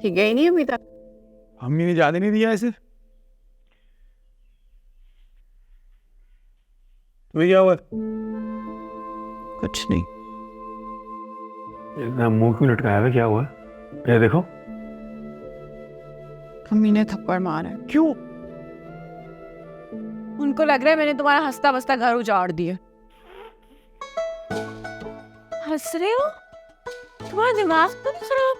ठीक है ही नहीं अभी तक। अम्मी ने जाने नहीं दिया ऐसे। तुम्हें क्या हुआ? कुछ नहीं। इतना मुंह क्यों लटकाया है? क्या हुआ? ये देखो। अम्मी ने थप्पड़ मारा है। क्यों? उनको लग रहा है मैंने तुम्हारा हंसता बसता घर उजाड़ दिया। हंस रहे हो? तुम्हारा दिमाग तो नहीं खराब?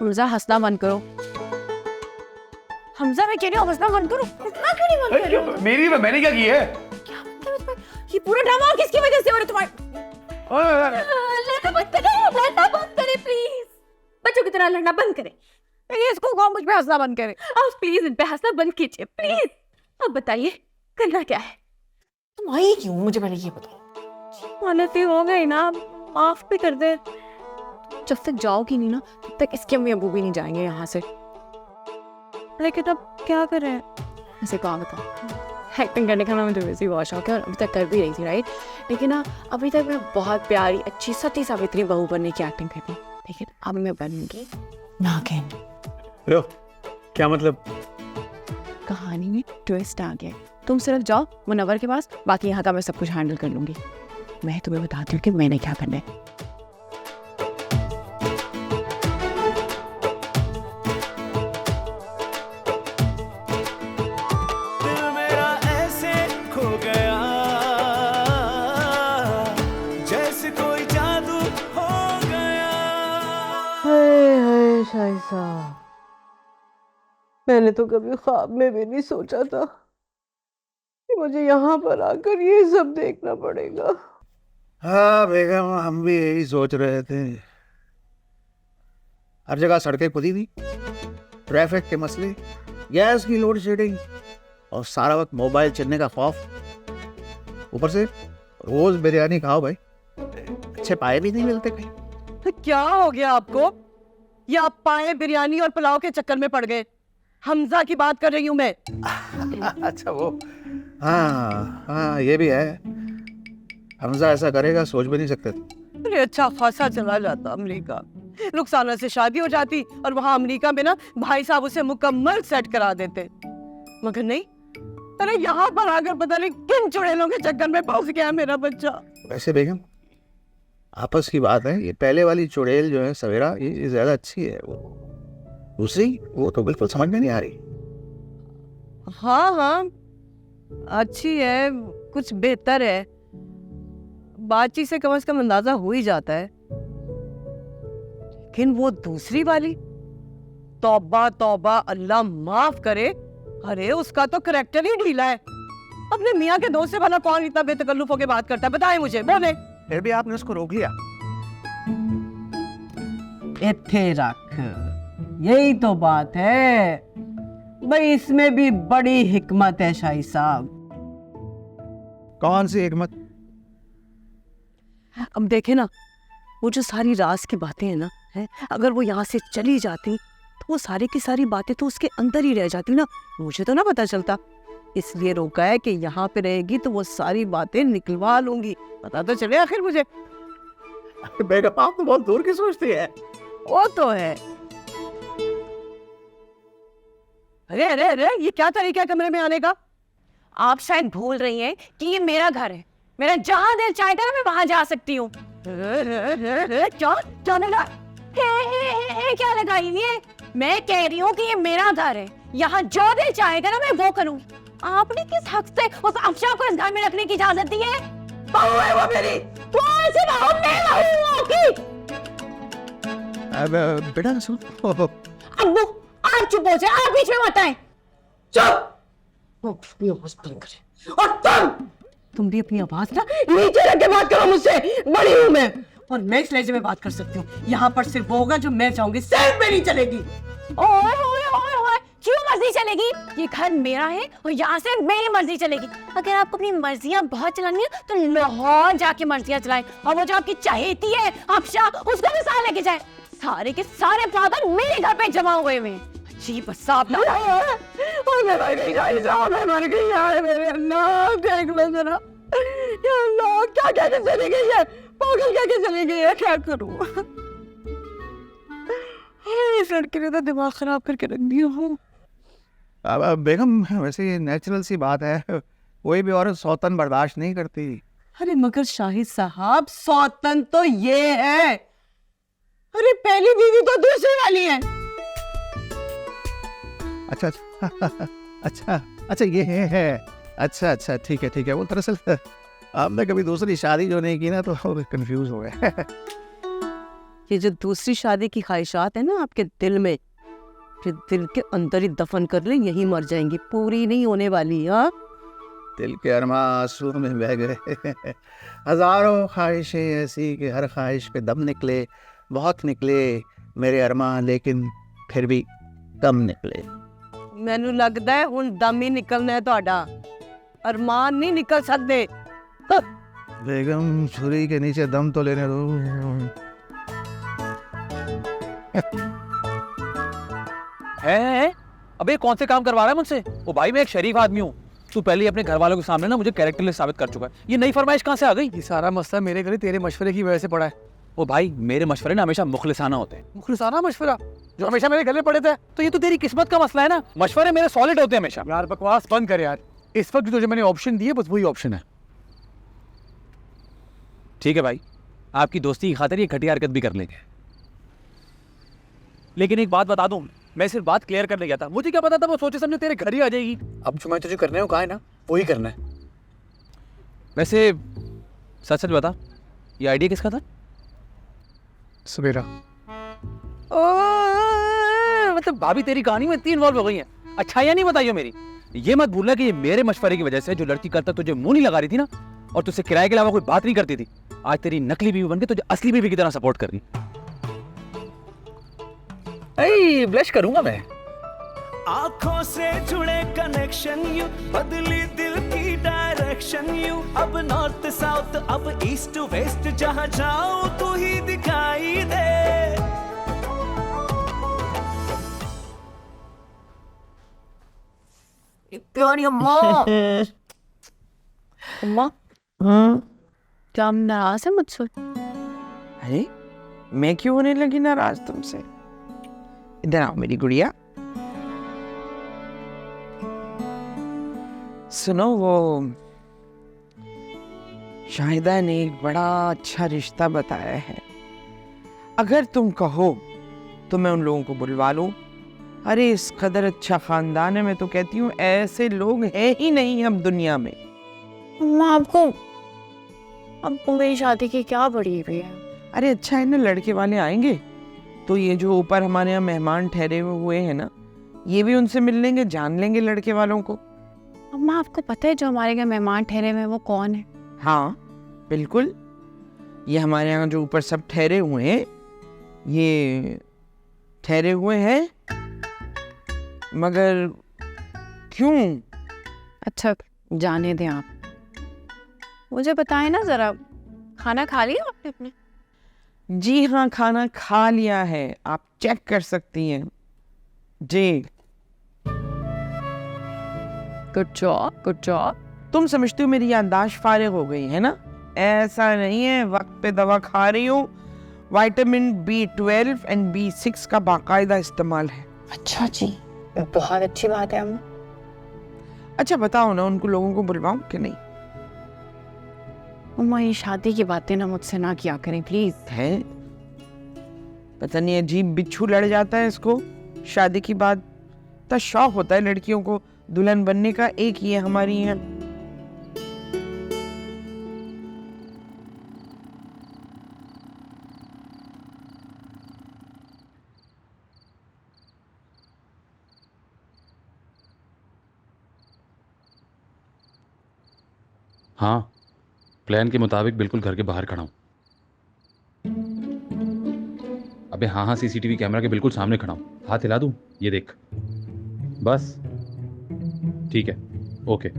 हमजा हंसना बंद करो। हमजा मैं कह रही हूँ हंसना बंद करो। हंसना क्यों नहीं बंद कर रहे हो? मेरी मैंने क्या की है? क्या मतलब इसमें? ये पूरा ड्रामा किसकी वजह से हो रहा है तुम्हारे? लड़ना बंद करें, लड़ना बंद करें प्लीज। बच्चों की तरह लड़ना बंद करें। इसको कहो मुझ पे हंसना बंद करें। आप प्लीज इन पे हंसना बंद कीजिए प्लीज। अब बताइए करना क्या है? तुम आई क्यों, मुझे पहले ये बताओ। गलती हो गई ना, माफ भी कर दे। जब तक जाओगी नहीं ना तब तक इसके अम्मी अबू भी नहीं जाएंगे यहाँ से। लेकिन अब क्या करें? ऐसे कहाँ बताओ, एक्टिंग करने का ना मुझे वैसे ही बहुत शौक है और अभी तक कर भी रही थी राइट। लेकिन ना अभी तक मैं बहुत प्यारी अच्छी सती सावित्री बहू बनने की एक्टिंग करती हूँ, लेकिन अब मैं बनूंगी नागिन। लो, क्या मतलब? कहानी में ट्विस्ट आ गया। तुम सिर्फ जाओ मुनव्वर के पास, बाकी यहाँ का मैं सब कुछ हैंडल कर लूंगी। मैं तुम्हें बताती हूँ कि मैंने क्या करना है। शाही साहब, मैंने तो कभी ख्वाब में भी नहीं सोचा था कि मुझे यहाँ पर आकर ये सब देखना पड़ेगा। हाँ बेगम, हम भी यही सोच रहे थे। हर जगह सड़कें खुदी थी, ट्रैफिक के मसले, गैस की लोड शेडिंग और सारा वक्त मोबाइल चलने का खौफ। ऊपर से रोज बिरयानी खाओ भाई, अच्छे पाए भी नहीं मिलते कहीं। तो क्या हो गया आपको? या आप पाए बिरयानी और पुलाव के चक्कर में पड़ गए? हमजा की बात कर रही हूँ मैं। अच्छा वो, हाँ हाँ ये भी है। हमजा ऐसा करेगा सोच भी नहीं सकते थे। अरे अच्छा खासा चला जाता अमेरिका, रुखसाना से शादी हो जाती और वहां अमेरिका में ना भाई साहब उसे मुकम्मल सेट करा देते। मगर नहीं, अरे यहाँ पर आकर पता नहीं किन चुड़ैलों के चक्कर में फंस गया मेरा बच्चा। वैसे बेगम आपस की बात है, ये पहले वाली चुड़ैल जो है सवेरा, ये ज्यादा अच्छी है। वो दूसरी वो तो बिल्कुल समझ में नहीं आ रही। हाँ हाँ अच्छी है, कुछ बेहतर है, बातचीत से कम से कम अंदाजा हो ही जाता है। लेकिन वो दूसरी वाली, तौबा तौबा, अल्लाह माफ करे। अरे उसका तो करैक्टर ही ढीला है। अपने मियाँ के दोस्त से भला कौन इतना बेतकल्लुफ होकर बात करता है? बताए मुझे, बोले। फिर भी आपने उसको रोक लिया। इत्थे रख, यही तो बात है भाई, इसमें भी बड़ी हिकमत है शाही साहब। कौन सी हिकमत? अब देखे ना, वो जो सारी राज की बातें हैं ना, है अगर वो यहाँ से चली जाती तो वो सारी की सारी बातें तो उसके अंदर ही रह जाती ना, मुझे तो ना पता चलता। इसलिए रोका है कि यहाँ पे रहेगी तो वो सारी बातें निकलवा लूंगी, पता तो चले आखिर मुझे। बेगम आप तो बहुत दूर की सोचती है। वो तो है। अरे अरे अरे, ये क्या तरीका है कमरे में आने का? आप शायद भूल रही हैं कि ये मेरा घर है। मेरा जहां दिल चाहेगा ना मैं वहां जा सकती हूँ। क्या जाने लगा? क्या लगाई ये? मैं कह रही हूँ कि ये मेरा घर है, यहाँ जो दिल चाहेगा ना मैं वो करूँ। आपने किस हक से उस अफशा को इस घर में रखने की इजाजत दी है? बहू है वो मेरी। कौन सी बहू? मैं बहू हूँ आपकी। बेटा सुन। अब्बू आप चुप हो जाए, आप बीच में मत आए। चुप। और तुम भी अपनी आवाज ना नीचे रख के बात करो मुझसे, बड़ी हूँ मैं और मैं इस लहजे में बात कर सकती हूँ। यहाँ पर सिर्फ वो होगा जो मैं चाहूंगी, सिर्फ मेरी चलेगी। ओए ओए ओए ओए, क्यों मर्जी चलेगी? ये घर मेरा है और यहाँ से मेरी मर्जी चलेगी। अगर आपको अपनी मर्जियाँ बहुत चलानी है तो लाहौर जाके मर्जियाँ चलाएं, और वो जो आपकी चहेती है अफशा, उसको भी साथ लेके जाए। सारे के सारे फादर मेरे घर पे जमा हुए हैं। अजीब साहब ना। और मैं भाई नहीं जाई साहब, मैं मर गई यार, मेरे अल्लाह देख ले जरा। या अल्लाह क्या क्या के चली गई है, पागल क्या के चली गई है, क्या करूं? इस लड़के ने तो दिमाग खराब करके रख दिया हूँ। अब बेगम वैसे ये नेचुरल सी बात है, कोई भी औरत सौतन बर्दाश्त नहीं करती। अरे मगर शाहिद साहब, सौतन तो ये है, अरे पहली बीवी तो दूसरी वाली है। अच्छा अच्छा अच्छा ये है। अच्छा अच्छा ठीक है। वो दरअसल आपने कभी दूसरी शादी जो नहीं की ना, तो कंफ्यूज हो गए। ये जो दूसरी शादी की ख्वाहिशात है ना आपके दिल में, फिर दिल के अंदर ही दफन कर लें, यही मर जाएंगी, पूरी नहीं होने वाली। हाँ, दिल के अरमा आंसू में बह गए। हजारों ख्वाहिशें ऐसी कि हर ख्वाहिश पे दम निकले, बहुत निकले मेरे अरमा, लेकिन फिर भी कम निकले। मैनू लगदा है हुण दम ही निकलना है ਤੁਹਾਡਾ, अरमान नहीं निकल सकते। बेगम छुरी के नीचे दम तो लेने दो। है अबे कौन से काम करवा रहा है मुझसे? ओ भाई मैं एक शरीफ आदमी हूँ, तू पहले ही अपने घर वालों के सामने ना मुझे कैरेक्टरलेस साबित कर चुका है। ये नई फरमाइश कहाँ से आ गई? ये सारा मसला मेरे घर तेरे मशवरे की वजह से पड़ा है। ओ भाई मेरे मशवरे ना हमेशा मुखलिसाना होते हैं। मुखलिसाना मशवरा जो हमेशा मेरे गले पड़े थे। तो ये तो तेरी किस्मत का मसला है ना, मशवरे मेरे सॉलिड होते हैं हमेशा। यार बकवास बंद कर यार, इस वक्त तुझे मैंने ऑप्शन दिए, बस वही ऑप्शन है। ठीक है भाई, आपकी दोस्ती की खातिर ये घटिया हरकत भी कर लेंगे, लेकिन एक बात बता दूं, मैं सिर्फ बात क्लियर करने गया था, मुझे क्या पता था वो सोचे समझे तेरे घर ही आ जाएगी। अब जो मैं तुझे करने को कहा है ना, वही करना है। वैसे सच सच बता, ये आइडिया किसका था? सवेरा। मतलब भाभी तेरी कहानी में इतनी इन्वॉल्व हो गई है। अच्छा या नहीं बताइयो मेरी, ये मत भूलना कि ये मेरे मशवरे की वजह से जो लड़की कल तक तुझे मुंह नहीं लगा रही थी ना, और तुझसे किराए के अलावा कोई बात नहीं करती थी, आज तेरी नकली बीवी बनके तुझे असली बीवी की तरह सपोर्ट कर रही। ब्लश करूंगा मैं। आंखों से जुड़े कनेक्शन यू, बदली दिल की डायरेक्शन यू, अब नॉर्थ साउथ अब ईस्ट वेस्ट, जहां जाऊं तू ही दिखाई दे। प्यारी अम्मा। अम्मा क्या आप नाराज है मुझसे? अरे मैं क्यों होने लगी नाराज तुमसे? इधर आओ मेरी गुड़िया। सुनो, वो शाहिदा ने एक बड़ा अच्छा रिश्ता बताया है, अगर तुम कहो तो मैं उन लोगों को बुलवा लूं। अरे इस कदर अच्छा खानदान है, मैं तो कहती हूँ ऐसे लोग हैं ही नहीं अब दुनिया में। अम्मा आपको मेरी शादी की क्या पड़ी हुई है? अरे अच्छा है ना, लड़के वाले आएंगे तो ये जो ऊपर हमारे यहाँ मेहमान ठहरे हुए हैं ना, ये भी उनसे मिल लेंगे, जान लेंगे लड़के वालों को। अम्मा आपको पता है जो हमारे यहाँ मेहमान ठहरे हुए हैं वो कौन है? हाँ बिल्कुल, ये हमारे यहाँ जो ऊपर सब ठहरे हुए हैं, ये ठहरे हुए हैं। मगर क्यों? अच्छा जाने दें आप, मुझे बताएं ना जरा, खाना खा लिया आपने अपने? जी हाँ, खाना खा लिया है, आप चेक कर सकती हैं जी। Good job good job. तुम समझती हो मेरी याददाश्त फारिग हो गई है ना? ऐसा नहीं है, वक्त पे दवा खा रही हूँ, विटामिन B12 एंड B6 का बाकायदा इस्तेमाल है। अच्छा जी, बहुत अच्छी बात है अम्मा। अच्छा बताओ ना, उनको लोगों को बुलवाऊं कि नहीं? अम्मा ये शादी की बातें ना मुझसे ना किया करें प्लीज। है पता नहीं अजीब बिच्छू लड़ जाता है इसको शादी की बात। इतना शौक होता है लड़कियों को दुल्हन बनने का, एक ये हमारी है। हाँ, प्लान के मुताबिक बिल्कुल घर के बाहर खड़ा हूँ। अबे हाँ CCTV कैमरा के बिल्कुल सामने खड़ा हूँ। हाथ हिला दूँ? ये देख, बस ठीक है, ओके।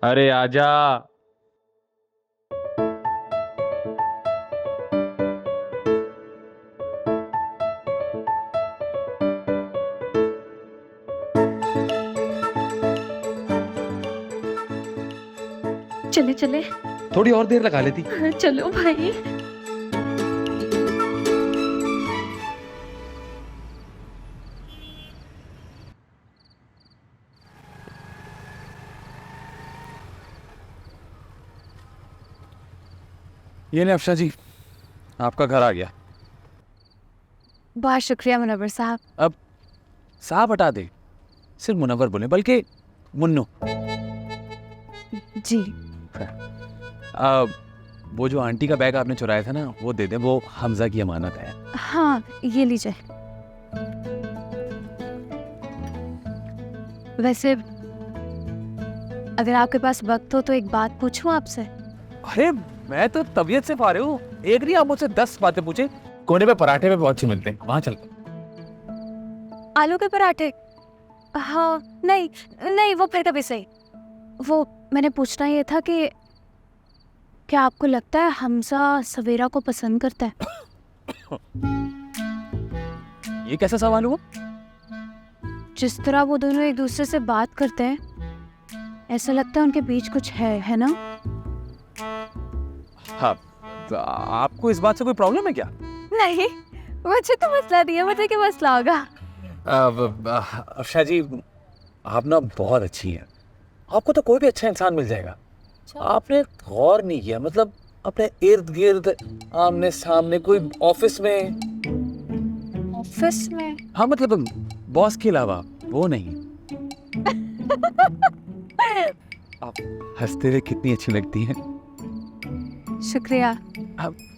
अरे आजा। चले चले थोड़ी और देर लगा लेती। चलो भाई। ये ले अफशा जी, आपका घर आ गया। बहुत शुक्रिया मुनव्वर साहब। अब साहब हटा दे, सिर्फ मुनव्वर बोले, बल्कि मुन्नो। जी वो जो आंटी का बैग आपने चुराया था ना, वो दे दे, वो हमजा की अमानत है। हाँ, ये लीजिए। वैसे अगर आपके पास वक्त हो तो एक बात पूछूं आपसे। अरे मैं तो तबीयत से फारिग हूँ, एक नहीं आप मुझसे 10 बातें पूछे। कोने पे पराठे पे बहुत अच्छे मिलते हैं, वहां चलते। आलू के पराठे? हाँ, नहीं नहीं, वो फिर कभी सही। वो मैंने पूछना ये था कि क्या आपको लगता है हमजा सवेरा को पसंद करता है? ये कैसा सवाल हुआ? जिस तरह वो दोनों एक दूसरे से बात करते हैं, ऐसा लगता है उनके बीच कुछ है ना? हाँ, तो आपको इस बात से कोई प्रॉब्लम है क्या? नहीं, मुझे तो मसला नहीं है, मुझे क्या मसला होगा? अफशा जी, आप ना बहुत अच्छी हैं। आपको तो कोई भी अच्छा इंसान मिल जाएगा। आपने गौर नहीं किया, मतलब अपने इर्द गिर्द, आमने सामने, कोई ऑफिस में। ऑफिस में? हाँ, मतलब बॉस के अलावा, वो नहीं। आप हंसते हुए कितनी अच्छी लगती हैं। शुक्रिया।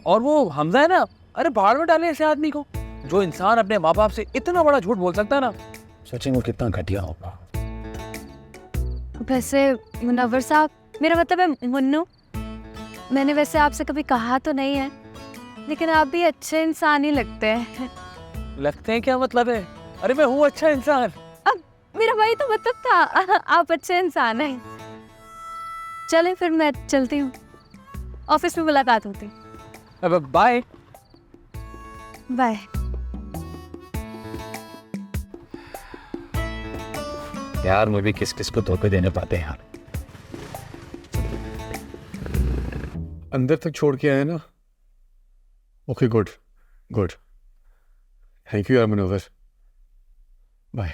और वो हमजा है ना, अरे भाड़ में डाले ऐसे आदमी को। जो इंसान अपने माँ बाप से इतना बड़ा झूठ बोल सकता है ना, सोचें वो कितना घटिया होगा। वैसे मुनव्वर साहब, मेरा मतलब है मुन्नू, मैंने वैसे आपसे कभी कहा तो नहीं है, लेकिन आप भी अच्छे इंसान ही लगते हैं। लगते हैं क्या मतलब है? अरे मैं हूँ अच्छा इंसान। अब मेरा वही तो मतलब था, आप अच्छे इंसान हैं। चलें फिर, मैं चलती हूँ, ऑफिस में मुलाकात होती। अब बाय। बाय। यार मुझे किस किस को धोखे देने पाते हैं यार। अंदर तक छोड़ के आए ना? Okay, good good, thank you यार मुनव्वर, बाय।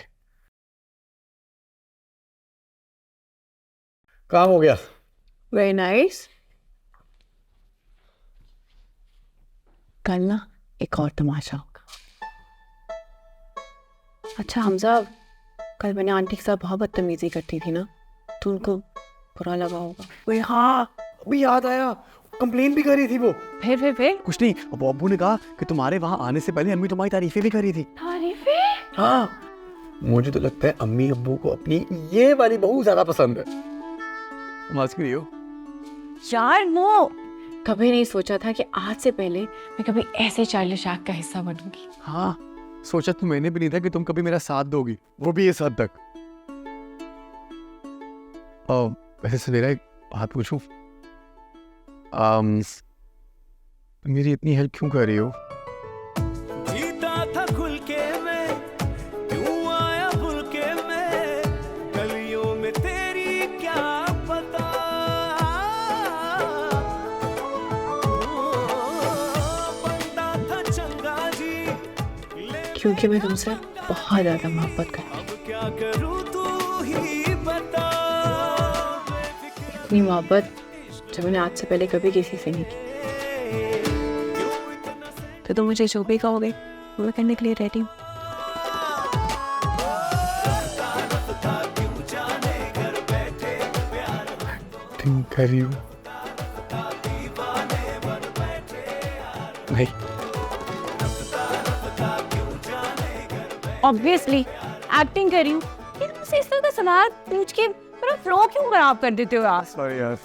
काम हो गया। Very nice. कल ना एक और तमाशा होगा। अच्छा हमजा, कल मैंने आंटी के साथ बहुत बदतमीजी करती थी ना, तो उनको बुरा लगा होगा। ओए हाँ, अभी याद आया, कंप्लेन भी करी थी वो। फिर कुछ नहीं, अब अब्बू ने कहा कि तुम्हारे वहाँ आने से पहले अम्मी तुम्हारी तारीफें भी करी थी। तारीफें? हाँ, मुझे तो लगता है अम्मी अब्बू को अपनी ये वाली बहू ज्यादा पसंद है। मस्क रही हो यार नो, कभी नहीं सोचा था कि आज से पहले मैं कभी ऐसे चार्ली शाख का हिस्सा बनूंगी। हाँ, सोचा तो मैंने भी नहीं था कि तुम कभी मेरा साथ दोगी, वो भी इस हद तक। वैसे सवेरा एक बात पूछूं, मेरी इतनी हेल्प क्यों कर रही हो? जीता था खुल के मैं, क्यों आया भूल के मैं, गलियों में तेरी क्या पता। बनता था चंगा जी, क्योंकि मैं तुमसे बहुत ज्यादा मोहब्बत करती हूँ। अब क्या करूं तू ही बता। इतनी मोहब्बत जो मैंने आज से पहले कभी किसी से नहीं की। तो तुम मुझे जो भी कहोगे वो मैं करने के लिए रेडी हूँ। तुम कर रही हो? नहीं, ऑब्वियसली एक्टिंग कर रही हूँ। मुझसे इस तरह का सवाल पूछ के मेरा फ्लो क्यों खराब कर देते हो यार? सॉरी यार।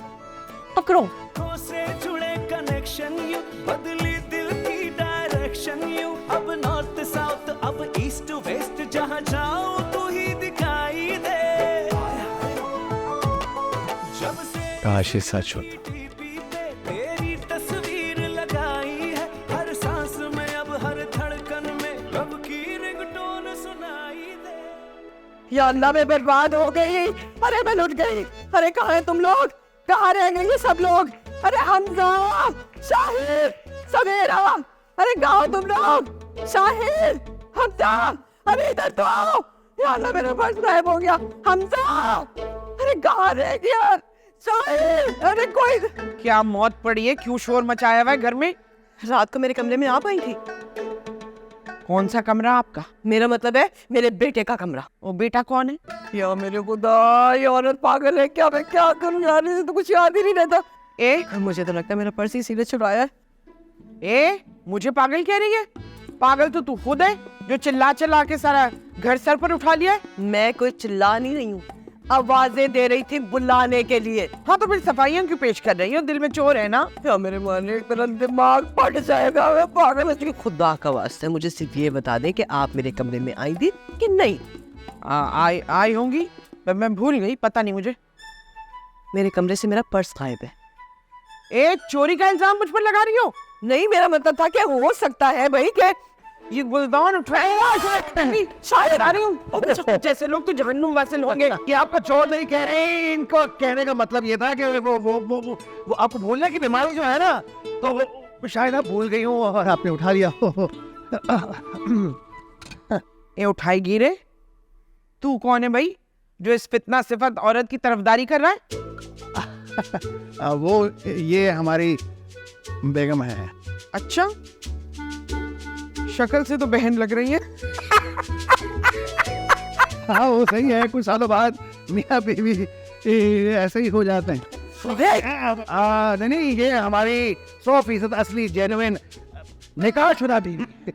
पकड़ो। आँखों से जुड़े कनेक्शन यू, बदली दिल की डायरेक्शन यू। अब नॉर्थ साउथ, अब ईस्ट वेस्ट, जहाँ जाओ तू ही दिखाई दे। जब काश ये सच होता। तेरी तस्वीर लगाई है हर सांस में, अब हर धड़कन में रब की रिंगटोन सुनाई दे। या अल्लाह, मैं बर्बाद हो गई। अरे मैं लुट गई। अरे कहाँ हैं तुम लोग? कहाँ रह गए ये सब लोग? अरे हमजा, शाहिद, सवेरा, अरे गाओ तुम लोग। शाहिद, हमजा, अरे इधर तो आओ। या अल्लाह, मेरा पर्स गायब हो गया। हमजा, अरे कहाँ रह गया? शाहिद, अरे कोई। क्या मौत पड़ी है? क्यों शोर मचाया हुआ है घर में? रात को मेरे कमरे में आप आई थी। कौन सा कमरा आपका? मेरा मतलब है मेरे बेटे का कमरा। वो बेटा कौन है? या मेरे खुदा, ये औरत पागल है क्या? मैं क्या करूं यार, इसे तो कुछ याद ही नहीं रहता। मुझे तो लगता है मेरा पर्स ही सीधे चुराया है। मुझे पागल कह रही है? पागल तो तू खुद है जो चिल्ला चिल्ला के सारा घर सर पर उठा लिया है। मैं कोई चिल्ला नहीं रही हूँ, आवाजें दे रही थी बुलाने के लिए। हाँ तो फिर सफाइयाँ क्यों पेश कर रही हो? दिल में चोर है ना? या मेरे मालिक, मेरा दिमाग फट जाएगा। मैं पागल है। खुदा का वास्ते मुझे सिर्फ ये बता दे कि आप मेरे कमरे में आई थी कि नहीं। आई होंगी, मैं भूल गई, पता नहीं मुझे। मेरे कमरे से मेरा पर्स गायब है। चोरी का इल्जाम मुझ पर लगा रही हो? नहीं, मेरा मतलब था कि हो सकता है भाई कि ये गुलदान शायद आ रही हूँ। जैसे लोग तो जहन्नुम वासिल होंगे। कि आपका चोर नहीं कह रहे, इनको कहने का मतलब ये था कि वो आपको भूलने की बीमारी जो है ना, तो वो शायद आप भूल गई हो और आपने उठा लिया। ये उठाएगी रे? तू कौन है भाई जो इस फितना सिफत औरत की तरफदारी कर रहा है? वो ये हमारी बेगम है। अच्छा, शक्ल से तो बहन लग रही है। हाँ वो सही है, कुछ सालों बाद मियाँ बीवी ऐसे ही हो जाते हैं। नहीं, ये हमारी 100% असली जेन्युइन निकाहशुदा बीवी।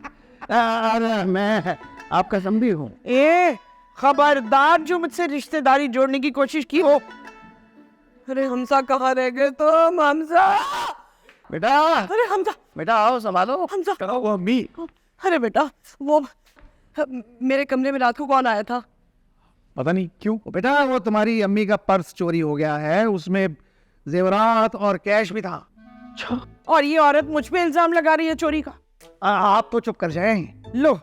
और मैं आपका समधी हूँ। खबरदार जो मुझसे रिश्तेदारी जोड़ने की कोशिश की हो। अरे हमजा कहाँ रह गए तुम? हमजा, बेटा, अरे हमजा, बेटा आओ, संभालो। हमजा, कहो वो अम्मी। अरे बेटा, वो मेरे कमरे में रात को कौन आया था? पता नहीं क्यों। बेटा वो तुम्हारी अम्मी का पर्स चोरी हो गया है, उसमें जेवरात और कैश भी था। और ये औरत मुझ पे इल्जाम लगा रही है चोरी का। आप तो चुप कर जाएं। लो,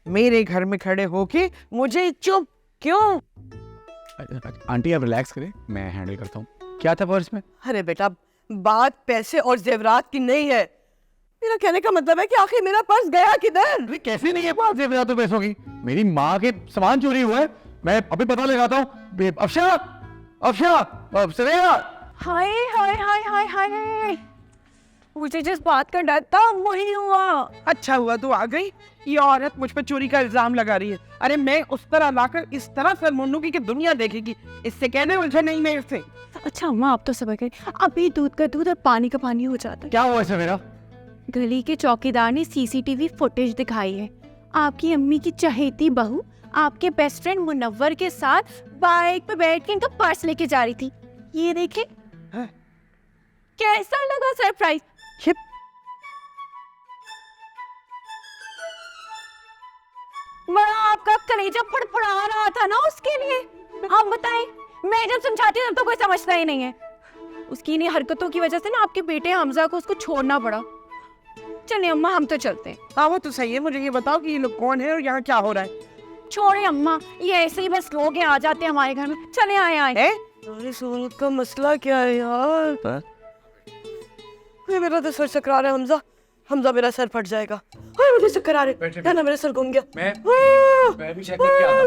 मेरे घर में खड़े होके मुझे चुप क्यों? आंटी आप रिलैक्स करें, मैं हैंडल करता हूँ। क्या था पर्स में? अरे बेटा, बात पैसे और जेवरात की नहीं है। मेरा कहने का मतलब है कि आखिर मेरा पर्स गया किधर? कैसे नहीं है पास जेवरात तो पैसों की? मेरी माँ के सामान चोरी हुआ है, मैं अभी पता लगाता हूँ। अफशा, सवेरा। हाय हाय हाय हाय हाय, मुझे जिस बात का डर था वही हुआ। अच्छा हुआ तू आ गई। ये औरत मुझ पे चोरी का इल्जाम लगा रही है। अरे मैं उस तरह लाकर इस तरह शर्मनुगी की दुनिया देखेगी, इससे कहने उलझे नहीं मैं इससे। अच्छा अम्मा, आप तो सबक है, अभी दूध का दूध और पानी का पानी हो जाता है। क्या हुआ सवेरा? गली के चौकीदार ने सीसीटीवी फुटेज दिखाई है। आपकी अम्मी की चहेती बहू आपके बेस्ट फ्रेंड मुनव्वर के साथ बाइक पे बैठ के इनका पर्स लेके जा रही थी। ये देखे, कैसा लगा सरप्राइज? मैं आपका कलेजा फड़फड़ा रहा था ना उसके लिए। आप बताएं, मैं जब समझाती हूँ तब तो कोई समझता ही नहीं है। उसकी इन्हीं हरकतों की वजह से ना आपके बेटे हमजा को उसको छोड़ना पड़ा। चलिए अम्मा, हम तो चलते हैं। हाँ वो तो सही है। मुझे ये बताओ कि ये लोग कौन है और यहाँ क्या हो रहा है? छोड़े अम्मा, ये ऐसे ही बस लोग हैं, आ जाते हैं हमारे घर में। चले आए। अरे सूरत का मसला क्या है यार? ये मेरा तो सर चकरा रहा है। हमजा, मेरा सर फट जाएगा। मुझे चक्कर आ रहे, ना मेरा सर घूम गया। मैं भी चेक करके आता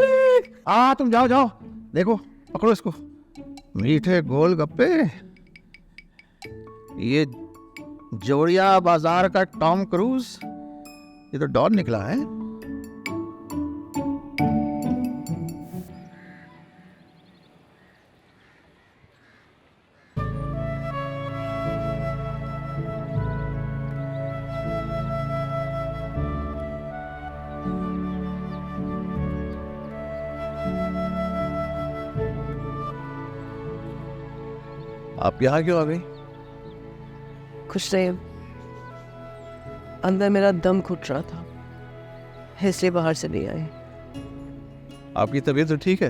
हूँ। तुम जाओ, देखो, पकड़ो इसको। मीठे गोल गप्पे, ये जोड़िया बाजार का टॉम क्रूज, ये तो डॉन निकला है। आप यहाँ क्यों आ गई? कुछ नहीं, अंदर मेरा दम घुट रहा था, इसलिए बाहर से नहीं आई। आपकी तबीयत तो ठीक है?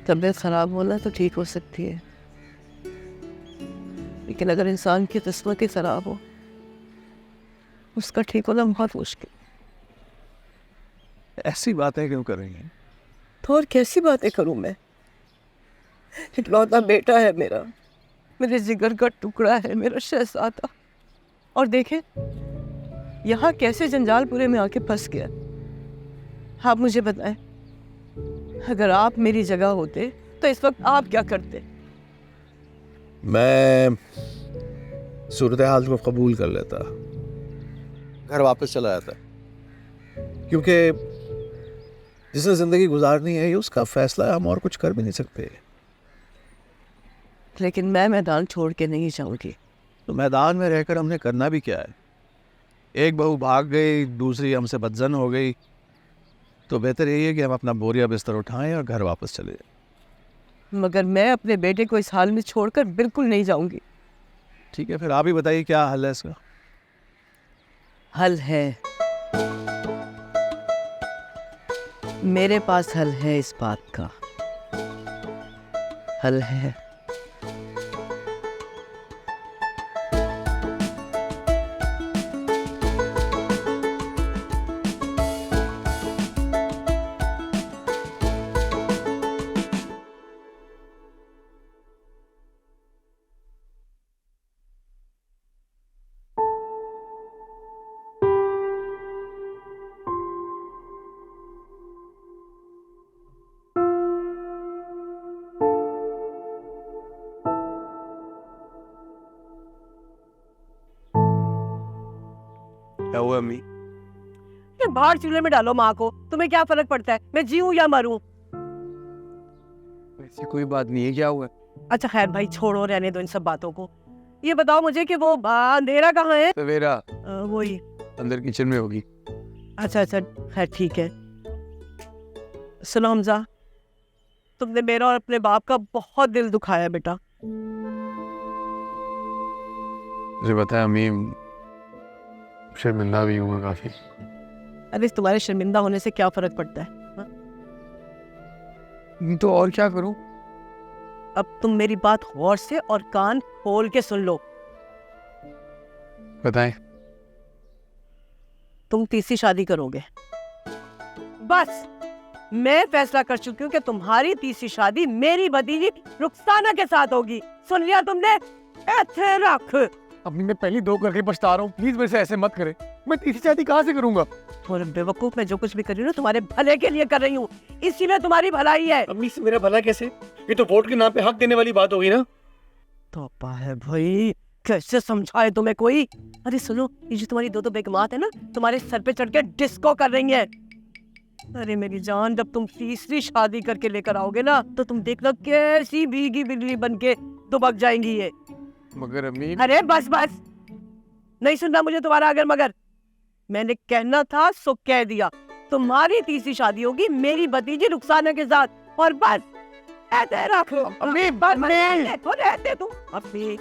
तबीयत खराब होना तो ठीक हो सकती है, लेकिन अगर इंसान की किस्मत ही खराब हो, उसका ठीक होना बहुत मुश्किल। ऐसी बातें क्यों कर रही हैं? तो और कैसी बातें करूं मैं? इकलौता बेटा है मेरा, मेरे जिगर का टुकड़ा है, मेरा शहजादा। और देखें यहाँ कैसे जंजालपुरे में आके फंस गया। आप मुझे बताएं, अगर आप मेरी जगह होते तो इस वक्त आप क्या करते? मैं सूरत हाल को कबूल कर लेता, घर वापस चला जाता, क्योंकि जिसने जिंदगी गुजारनी है ये उसका फैसला है, हम और कुछ कर भी नहीं सकते। लेकिन मैं मैदान छोड़ के नहीं जाऊंगी। तो मैदान में रहकर हमने करना भी क्या है? एक बहू भाग गई, दूसरी हमसे बदजन हो गई, तो बेहतर यही है कि हम अपना बोरिया बिस्तर उठाएं और घर वापस चले जाएं। मगर मैं अपने बेटे को इस हाल में छोड़कर बिल्कुल नहीं जाऊंगी। ठीक है, फिर आप ही बताइए क्या हल है इसका? हल है, मेरे पास हल है इस बात का। हल है क्या हुआ अम्मी? ये बाहर चूल्हे में डालो माँ को, तुम्हें क्या फर्क पड़ता है मैं जीऊं या मरूं? ऐसी कोई बात नहीं है, क्या हुआ? अच्छा खैर भाई छोड़ो, रहने दो इन सब बातों को। ये बताओ मुझे कि वो अंधेरा कहाँ है? सवेरा वही। अंदर किचन में होगी। अच्छा अच्छा खैर ठीक है। सुनो हमजा, तुमने मेरा और अपने बाप का बहुत दिल दुखाया बेटा। मुझे बताया अम्मी, शर्मिंदा भी हूँ मैं काफी। अरे तुम्हारे शर्मिंदा होने से क्या फर्क पड़ता है? तो और क्या करूं? अब तुम मेरी बात गौर से और कान खोल के सुन लो। बताएं। तुम तीसरी शादी करोगे। बस मैं फैसला कर चुकी हूँ कि तुम्हारी तीसरी शादी मेरी भतीजी रुखसाना के साथ होगी। सुन लिया तुमने? ऐसे रख। अम्मी मैं पहली 2 करके पछता रहा हूँ, प्लीज मेरे से ऐसे मत करे। मैं तीसरी शादी कहाँ से करूंगा? और बेवकूफ, मैं जो कुछ भी कर रही हूँ तुम्हारे भले के लिए कर रही हूँ, इसी में तुम्हारी भलाई है। अम्मी से मेरा भला कैसे? ये तो वोट के नाम पे हक देने वाली बात होगी ना। तौबा है भाई, कैसे समझाए तुम्हें कोई? अरे सुनो, ये जो तुम्हारी 2 बेगमात है ना, तुम्हारे सर पे चढ़ के डिस्को कर रही है। अरे मेरी जान, जब तुम तीसरी शादी करके लेकर आओगे ना, तो तुम देखना कैसी भीगी बिजली बन के दुबक जाएंगी ये। मगर अम्मी। अरे बस बस, नहीं सुनना मुझे तुम्हारा अगर मगर। मैंने कहना था सो कह दिया। तुम्हारी तीसरी शादी होगी मेरी भतीजी रुखसाना के साथ, और बस ऐसे रख। अम्मी रहते तुम अपनी।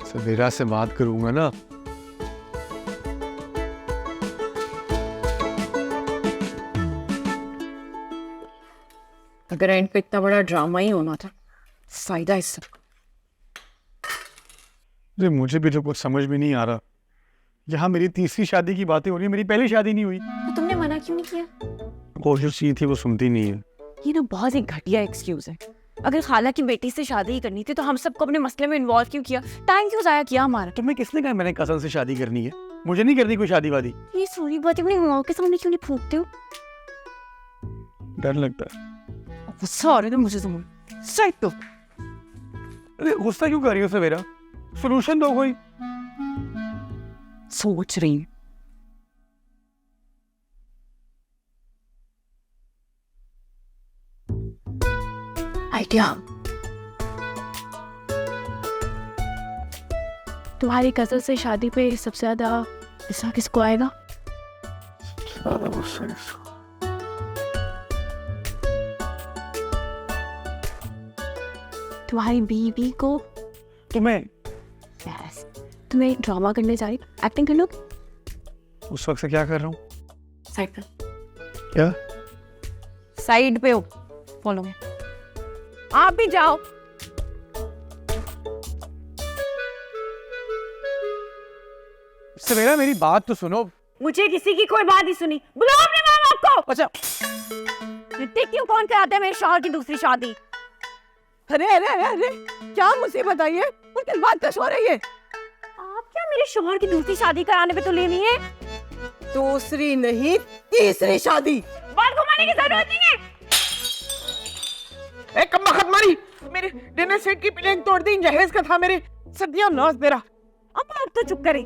सवेरा से बात करूंगा ना। अगर एंड पे इतना बड़ा ड्रामा ही होना था, फायदा इस सब। अरे मुझे भी तो कुछ समझ में नहीं आ रहा। यहाँ मेरी तीसरी शादी की बातें हो रही है, मेरी पहली शादी नहीं हुई। तो तुमने मना क्यों नहीं किया? कोशिश की थी, वो सुनती नहीं है। ये ना बहुत ही घटिया एक्सक्यूज है। अगर खाला की बेटी से शादी ही करनी थी तो हम सबको अपने मसले में इन्वॉल्व क्यों किया? टाइम क्यों जाया किया हमारा? तुम्हें किसने कहा मैंने कजन से शादी करनी है? मुझे नहीं करनी कोई शादी वादी। ये सारी बातें अपनी माँ के सामने क्यों नहीं फूकते हो? डर लगता है। गुस्सा आ रहा है मुझे तुम। सही तो। अरे गुस्सा क्यों कर रही हो सवेरा? सॉल्यूशन दो कोई। सोच रही हूँ। आइडिया। तुम्हारी कजन से शादी पे सबसे ज्यादा गुस्सा किसको आएगा? तुम्हारी बीवी को। तुम्हें तो मैं ड्रामा करने जा रही, एक्टिंग कर लो। उस वक्त से क्या कर रहा हूँ? साइड पे, क्या? साइड पे हो, फॉलो में। आप भी जाओ। सवेरा मेरी बात तो सुनो। मुझे किसी की कोई बात नहीं सुनी। बुलाओ अपने माँ बाप को। अच्छा देखती हूँ कौन कराते हैं मेरे शौहर की दूसरी शादी। अरे अरे अरे अरे, क्या मुसीबत आई है और किस बात का शोर है ये? आप क्या मेरे शौहर की दूसरी शादी कराने पे तुले हुई हैं? दूसरी नहीं, तीसरी शादी। बात घुमाने की जरूरत नहीं है। ए कम्मा खत मारी, मेरे डिनर सेट की प्लेन तोड़ दी, जहेज का था मेरे। सदियों नौस मेरा। अम्मा अब तो चुप करे।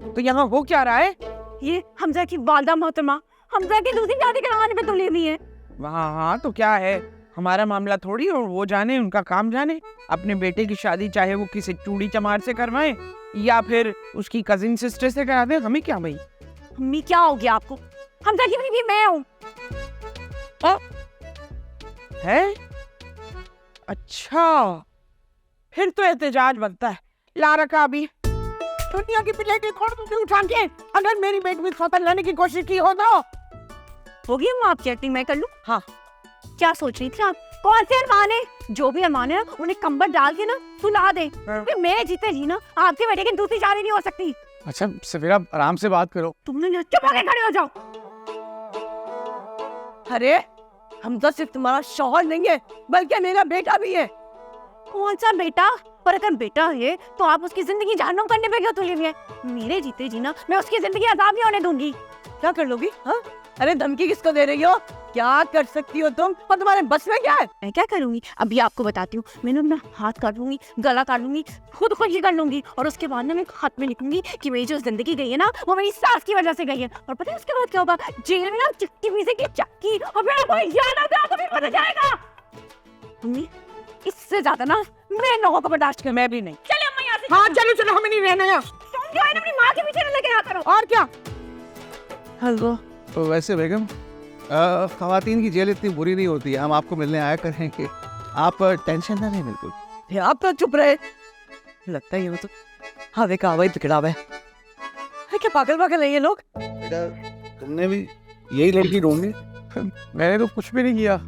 तो यहाँ हो क्या रहा है? ये हमजा की वालदा मोहतरमा हमजा की दूसरी शादी कराने पे तुली हुई है। वहाँ हाँ तो क्या है, हमारा मामला थोड़ी, और वो जाने, उनका काम जाने। अपने बेटे की शादी चाहे वो किसी चूड़ी चमार से करवाएं या फिर उसकी कजिन सिस्टर से करा दें, हमें क्या भाई। अम्मी क्या हो गया आपको? हमजा की बीवी मैं हूँ। है? अच्छा, फिर तो एहतजाज बनता है। ला रखा अभी दुनिया की प्लेटें थोड़ी तुमने उठा के अगर मेरी बेटी में खतर लाने की कोशिश की हो तो होगी अम्मा आपकी एक्टिंग मैं कर लूँ? हाँ। क्या सोच रही थी आप? कौन से अरमान है? जो भी अरमान है उन्हें कंबल डाल के ना सुला दे। फिर मैं जीते जी ना आपके बेटे की दूसरी शादी नहीं हो सकती। अच्छा सवेरा आराम से बात करो। तुमने चुप होके खड़े हो जाओ। अरे हमजा सिर्फ तुम्हारा शौहर नहीं है बल्कि मेरा बेटा भी है। कौन सा बेटा? पर अगर बेटा है तो आप उसकी जिंदगी जहन्नुम करने पे क्यों तुली हुई है? मेरे जीते जी ना मैं उसकी जिंदगी आजाद नहीं होने दूंगी। क्या कर लोगी? हाँ? अरे धमकी किसको दे रही हो? क्या कर सकती हो तुम और तुम्हारे बस में क्या है? मैं क्या करूंगी अभी आपको बताती हूँ। मैंने अपना हाथ काट लूंगी, गला काट लूंगी, खुद ही कर लूंगी और उसके बाद ना मैं हाथ में लिखूंगी कि मेरी जो जिंदगी गई है ना वो मेरी सास की वजह से गई है। और पता है उसके बाद क्या होगा? जेल में ना चक्की पीसे की चक्की और फिर आपको याद आता है तो फिर पता जाएगा। मम्मी इससे ज्यादा ना मैं इन लोगों को बर्दाश्त कर। मैं भी नहीं। चले अम्मा यहाँ से। हाँ चलो चलो, हमें नहीं रहना यहाँ। तुम जो है ना अपनी माँ के पीछे न लगे रहा करो। और क्या? हेलो। तो वैसे बेगम, खवातीन की जेल इतनी बुरी नहीं होती है, हम आपको मिलने आया करेंगे, आप टेंशन ना लें बिल्कुल। आप तो चुप रहे। लगता है ये तो हवे का हवा ही पकड़ा हुआ है। क्या पागल पागल है ये लोग? बेटा तुमने भी यही लड़की ढूंढी? मैंने तो कुछ भी नहीं किया।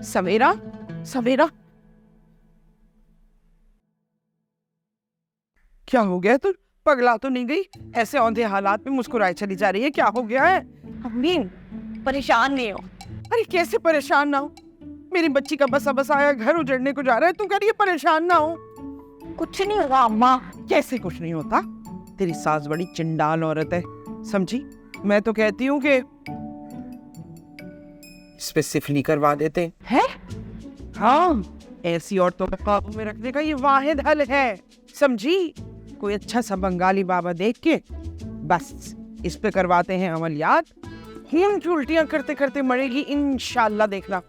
सवेरा, सवेरा, क्या हो गया? तू पगला तो नहीं गई? ऐसे औंधे हालात में मुस्कुराए चली जा रही है, क्या हो गया है? अम्मी परेशान नहीं हो। अरे कैसे परेशान ना हो? मेरी बच्ची का बसा बसाया घर उजड़ने को जा रहा है, तू कह रही है परेशान ना हो? कुछ नहीं होगा अम्मा। कैसे कुछ नहीं होता? तेरी सास बड़ी चिंडाल औरत है, समझी? मैं तो कहती हूँ कि स्पेसिफिकली करवा देते हैं। हाँ, ऐसी औरतों को काबू में रखने का ये वाहिद हल है, समझी? कोई अच्छा सा बंगाली बाबा देख के बस इस पे करवाते हैं अमलियात। खून की उल्टियां करते करते मरेगी इंशाल्लाह, देखना।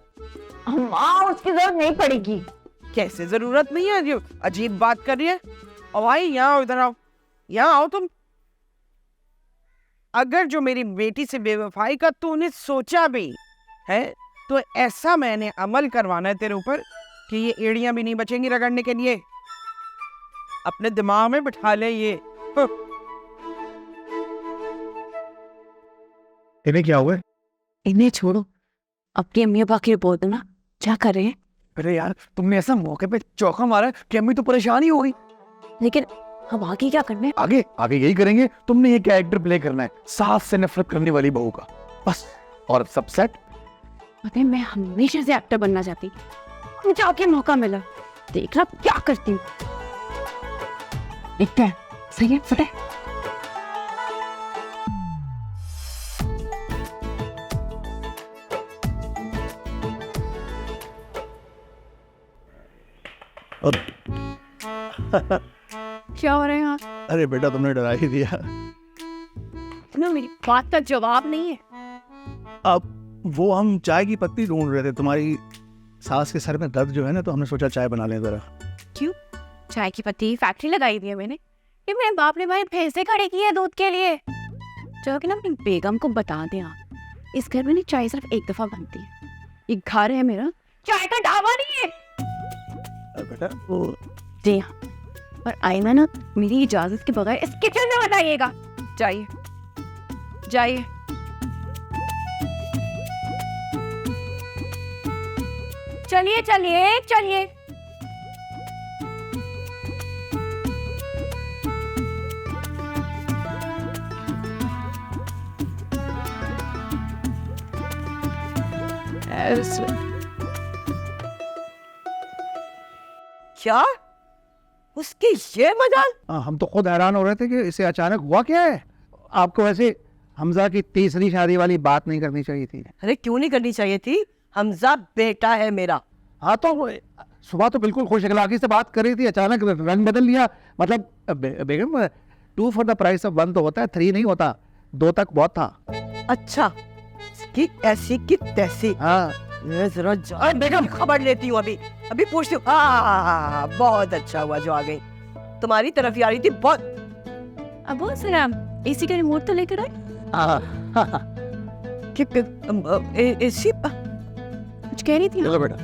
अम्मा उसकी जरूरत नहीं पड़ेगी। कैसे जरूरत नहीं है? जो अजीब बात कर रही है। और भाई यहाँ आओ, इधर आओ, यहाँ आओ तुम। अगर जो मेरी बेटी से बेवफाई का तूने सोचा भी है तो ऐसा मैंने अमल करवाना है तेरे ऊपर कि ये एड़ियां भी नहीं बचेंगी रगड़ने के लिए। अपने दिमाग में बिठा ले ये। इन्हें क्या हुआ? इन्हें छोड़ो, अपनी अम्मी अब्बा की रिपोर्ट दो ना, क्या कर रहे हैं? अरे यार तुमने ऐसा मौके पे चौका मारा है कि अम्मी तो परेशान ही हो गई। लेकिन अब आगे क्या करना है? आगे आगे यही करेंगे। तुमने ये कैरेक्टर प्ले करना है, सास से नफरत करने वाली बहू का, बस। और सब सेट। पता है मैं हमेशा से एक्टर बनना चाहती, मुझे आके मौका मिला, देख रहा क्या करती हूँ। देखते हैं, सही है फटे। क्या हो रहा है यहाँ? अरे बेटा तुमने डरा ही दिया। ना मेरी बात का जवाब नहीं है। अब वो हम चाय की पत्ती ढूंढ रहे थे, तुम्हारी सास के सर में दर्द जो है ना, तो हमने सोचा चाय बना लें जरा। क्यों? चाय की पत्ती फैक्ट्री लगाई हुई है मैंने, कि मेरे बाप ने भाई भैंसे खड़ी की है दूध के लिए। जाके ना अपनी बेगम को बता दे आप, इस घर में ना चाय सिर्फ एक दफा बनती है। ये घर है मेरा, चाय का ढाबा नहीं है। बेटा वो जी हाँ, और आइंदा ना मेरी इजाजत के बगैर इस किचन में मत आइएगा। जाइए जाइए। चलिए चलिए चलिए। क्या उसकी ये मजाल? हम तो खुद हैरान हो रहे थे कि इसे अचानक हुआ क्या है। आपको वैसे हमजा की तीसरी शादी वाली बात नहीं करनी चाहिए थी। अरे क्यों नहीं करनी चाहिए थी? हमजा बेटा है मेरा। हाँ तो सुबह तो बिल्कुल खुश अखलाकी से बात कर रही थी, अचानक रंग बदल लिया। मतलब बेगम 2 for the price of 1 तो होता है, 3 नहीं होता, 2 तक बहुत था। अच्छा, कि ऐसी की तैसी। हाँ मैं जरा बेगम खबर लेती हूँ, अभी अभी पूछती हूँ। हाँ बहुत अच्छा हुआ जो आ गई, तुम्हारी तरफ ही आ रही थी बहुत। अबू सलाम, एसी का रिमोट तो लेकर आए। एसी कुछ कह रही थी ना? चलो बेटा।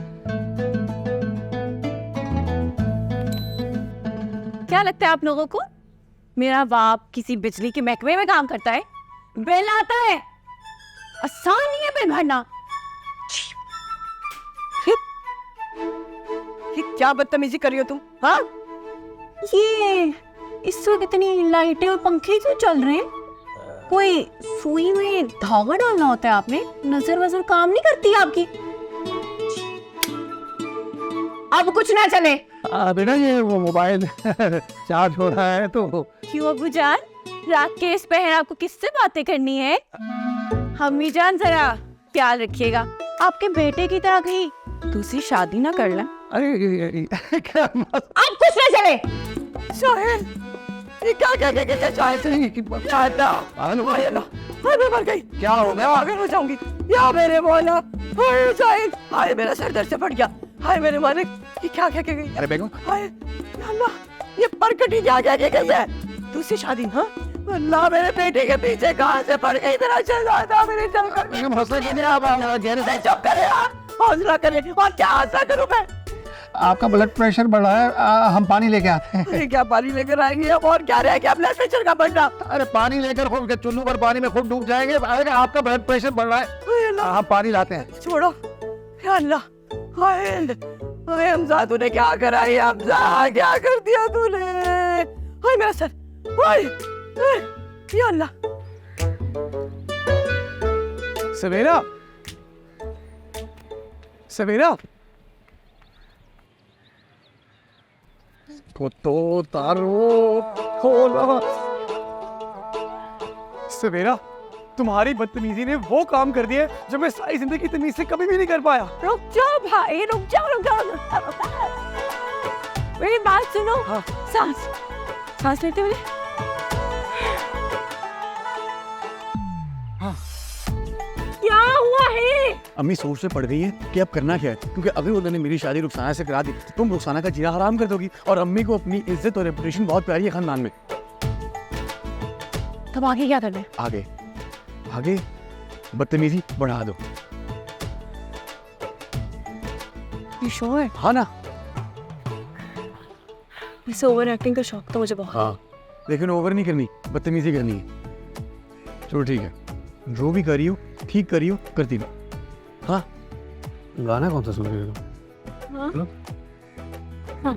क्या लगता है आप लोगों को मेरा बाप किसी बिजली के महकमे में काम करता है? बिल आता है, आसान नहीं है बिल भरना। ये क्या बदतमीजी कर रही हो तुम? हाँ ये इस वक्त इतनी लाइटें और पंखे क्यों चल रहे हैं? कोई सुई में धागा डालना होता है आपने? नजर वजर काम नहीं करती आपकी? अब कुछ ना चले। बेटा ये वो मोबाइल चार्ज हो रहा है तो। क्यों अबू जान, रात के इस पहर आपको किससे बातें करनी है? अम्मी जान जरा ख्याल रखिएगा, आपके बेटे की तरह कहीं दूसरी शादी ना कर लें। अरे क्या अब कुछ ना चले। सोहेल, ये क्या क्या क्या क्या चाहते हैं? मैं मर गई। क्या हो मैं पागल हो जाऊंगी। या मेरे मौला, हाय साहिल, हाय मेरा सर दर्द से फट गया। हाय मेरे मालिक, ये क्या क्या गई? अरे बेगम, हाय अल्लाह, ये परकटी क्या क्या गई है? दूसरी शादी? हाँ अल्लाह, मेरे बेटे के पीछे कहाँ से पड़ गई? मेरा शहजादा मेरे चल कर बेगम हौसला कीजिए आप। चुप करे यार, हौसला करे। और क्या हौसला करूं मैं? आपका ब्लड प्रेशर बढ़ रहा है, हम पानी लेके आते हैं। अरे क्या पानी लेकर आएंगे अब? और क्या रहा क्या ब्लड प्रेशर का बढ़ना? अरे पानी लेकर खूब चुल्लू पर पानी में खूब डूब जाएंगे। अरे आपका ब्लड प्रेशर बढ़ रहा है, हम पानी लाते हैं। छोड़ो या अल्लाह। हाय हाय हमजा, तूने क्या करा? ये हमजा क्या कर दिया तूने? हाय मेरा सर, हाय या अल्लाह। सवेरा, सवेरा को तो तारो खोला। सवेरा, तुम्हारी बदतमीजी ने वो काम कर दिया जो मैं सारी जिंदगी तमीज से कभी भी नहीं कर पाया। रुक जाओ भाई, रुक जाओ। मेरी बात सुनो। हाँ। सांस लेते हुए। हाँ। क्या हुआ है? अम्मी सोच से पड़ गई है कि अब करना क्या है, क्योंकि अगर उन्होंने मेरी शादी रुखसाना से करा दी तो तुम रुखसाना का जीना हराम कर दोगी, और अम्मी को अपनी इज्जत और रेपुटेशन बहुत प्यारी है खानदान में। तब आगे क्या करना है? आगे आगे बदतमीजी बढ़ा दो। You sure? हाँ ना? इसे ओवर एक्टिंग का शौक तो मुझे बहुत। हाँ, लेकिन ओवर नहीं करनी, बदतमीजी करनी है। चलो ठीक है, जो भी करी हो ठीक करी हो, करती रहो। हाँ, गाना कौन सा सुन रहे हो? हाँ।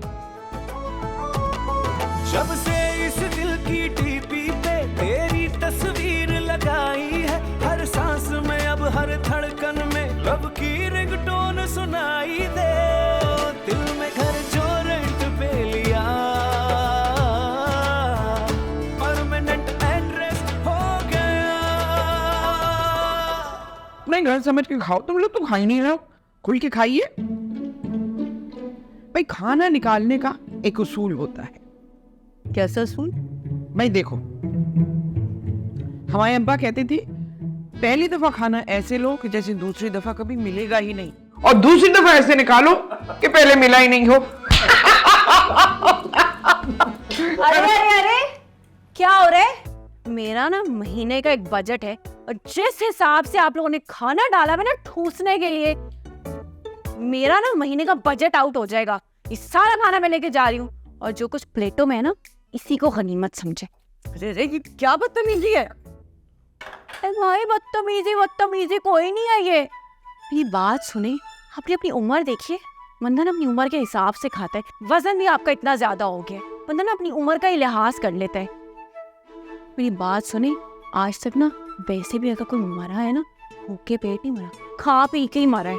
जब से इस दिल की टीपी पे तेरी तस्वीर लगाई है, हर सांस में अब हर धड़कन में लब की रिंगटोन सुनाई दे। दिल में घर जो रेंट पे लिया, परमानेंट एड्रेस हो गया। नहीं, घर समझ के खाओ। तुम लोग तो खा ही नहीं रहे हो, खुल के खाइए। भाई खाना निकालने का एक उसूल होता है। कैसा सूल? भाई देखो, हमारे अब्बा कहते थे पहली दफा खाना ऐसे लो कि जैसे दूसरी दफा कभी मिलेगा ही नहीं, और दूसरी दफा ऐसे निकालो कि पहले मिला ही नहीं हो। अरे क्या हो रहा है? मेरा ना महीने का एक बजट है और जिस हिसाब से आप लोगों ने खाना डाला है ना ठूसने के लिए, मेरा ना महीने का बजट आउट हो जाएगा। ये सारा खाना मैं लेके जा रही हूँ और जो कुछ प्लेटों में है ना, इसी को गनीमत समझे। अरे ये क्या बदतमीजी है? अरे भाई बदतमीजी कोई नहीं है ये। मेरी बात सुने, आपने अपनी उम्र देखिए। बंदा ना अपनी उम्र के हिसाब से खाता है। वजन भी आपका इतना ज्यादा हो गया, बंदा ना अपनी उम्र का ही लिहाज कर लेता है। मेरी बात सुने, आज तक ना वैसे भी अगर कोई मरा है ना, भूखे पेट नहीं मरा, खा पी के ही मरा है।